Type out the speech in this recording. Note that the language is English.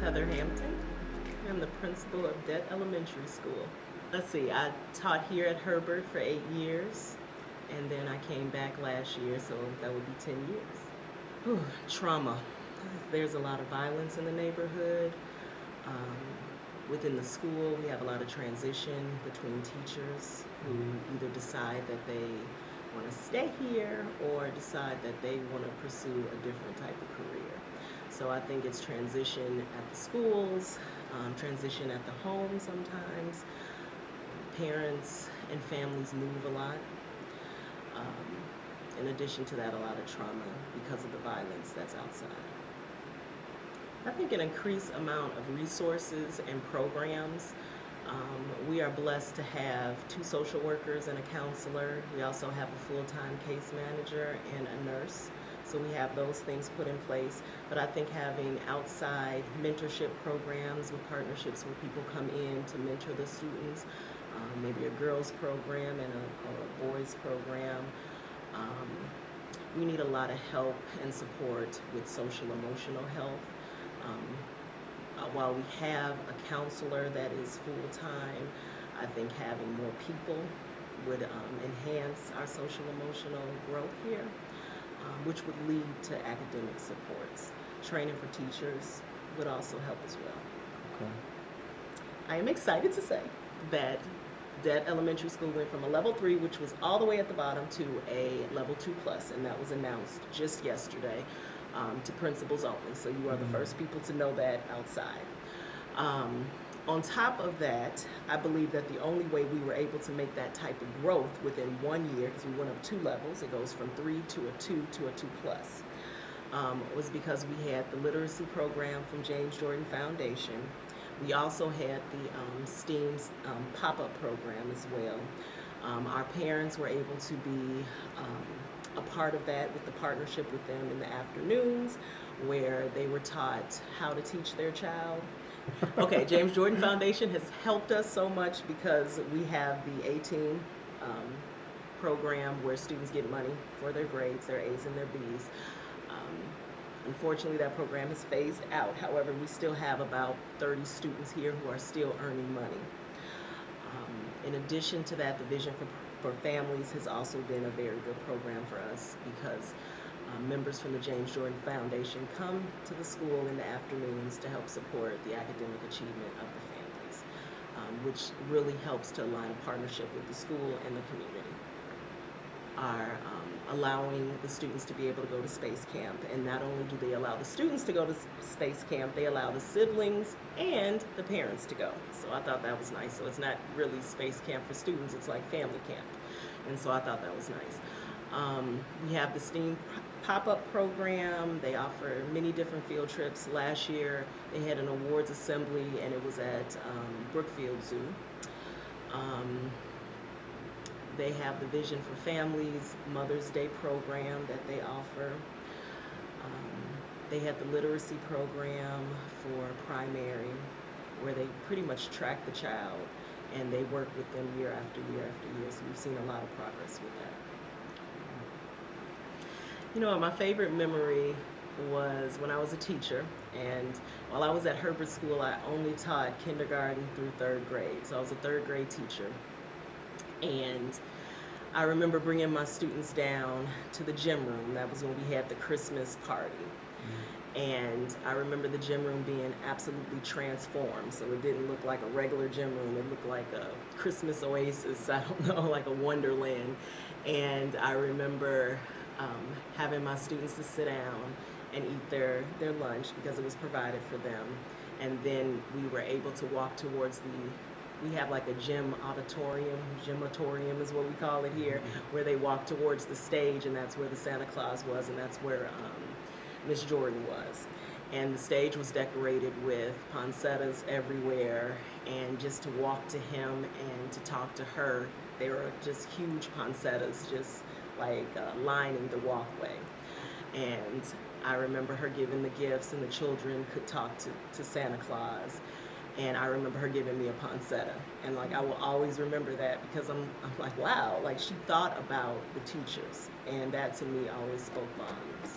Heather Hampton. I'm the principal of Dett Elementary School. Let's see, I taught here at Herbert for 8 years, and then I came back last year, so that would be 10 years. Whew, trauma. There's a lot of violence in the neighborhood. Within the school, we have a lot of transition between teachers who either decide that they want to stay here or decide that they want to pursue a different type of career. So I think it's transition at the schools, transition at the home sometimes. Parents and families move a lot. In addition to that, a lot of trauma because of the violence that's outside. I think an increased amount of resources and programs. We are blessed to have 2 social workers and a counselor. We also have a full-time case manager and a nurse. So we have those things put in place. But I think having outside mentorship programs with partnerships where people come in to mentor the students, maybe a girls program and a boys program. We need a lot of help and support with social emotional health. While we have a counselor that is full-time, I think having more people would enhance our social emotional growth here, which would lead to academic supports. Training for teachers would also help as well. Okay. I am excited to say that Dett Elementary School went from a level 3, which was all the way at the bottom, to a level 2+, and that was announced just yesterday. To principals only, so you are the first people to know that outside. On top of that, I believe that the only way we were able to make that type of growth within 1 year, because we went up 2 levels, it goes from 3 to a 2 to a 2+, was because we had the literacy program from James Jordan Foundation. We also had the STEAM pop-up program as well. Our parents were able to be a part of that with the partnership with them in the afternoons, where they were taught how to teach their child. Okay, James Jordan Foundation has helped us so much because we have the A-Team program where students get money for their grades, their A's and their B's. Unfortunately, that program has phased out. However, we still have about 30 students here who are still earning money. In addition to that, the Vision for Families has also been a very good program for us because members from the James Jordan Foundation come to the school in the afternoons to help support the academic achievement of the families, which really helps to align a partnership with the school and the community. Are allowing the students to be able to go to space camp, and not only do they allow the students to go to space camp, they allow the siblings and the parents to go. So I thought that was nice. So it's not really space camp for students, it's like family camp, and so I thought that was nice. We have the STEAM pop-up program. They offer many different field trips. Last year they had an awards assembly, and it was at Brookfield Zoo. They have the Vision for Families Mother's Day program that they offer. They had the literacy program for primary, where they pretty much track the child and they work with them year after year after year. So we've seen a lot of progress with that. You know, my favorite memory was when I was a teacher, and while I was at Herbert School, I only taught kindergarten through 3rd grade. So I was a 3rd grade teacher. And I remember bringing my students down to the gym room. That was when we had the Christmas party. And I remember the gym room being absolutely transformed. So it didn't look like a regular gym room. It looked like a Christmas oasis, I don't know, like a wonderland. And I remember having my students to sit down and eat their lunch because it was provided for them. And then we were able to walk towards we have like a gymatorium is what we call it here, where they walk towards the stage, and that's where the Santa Claus was, and that's where Miss Jordan was. And the stage was decorated with poinsettias everywhere, and just to walk to him and to talk to her, they were just huge poinsettias, just like lining the walkway. And I remember her giving the gifts, and the children could talk to Santa Claus. And I remember her giving me a poinsettia, and like I will always remember that because I'm like, wow, like she thought about the teachers, and that to me always spoke volumes.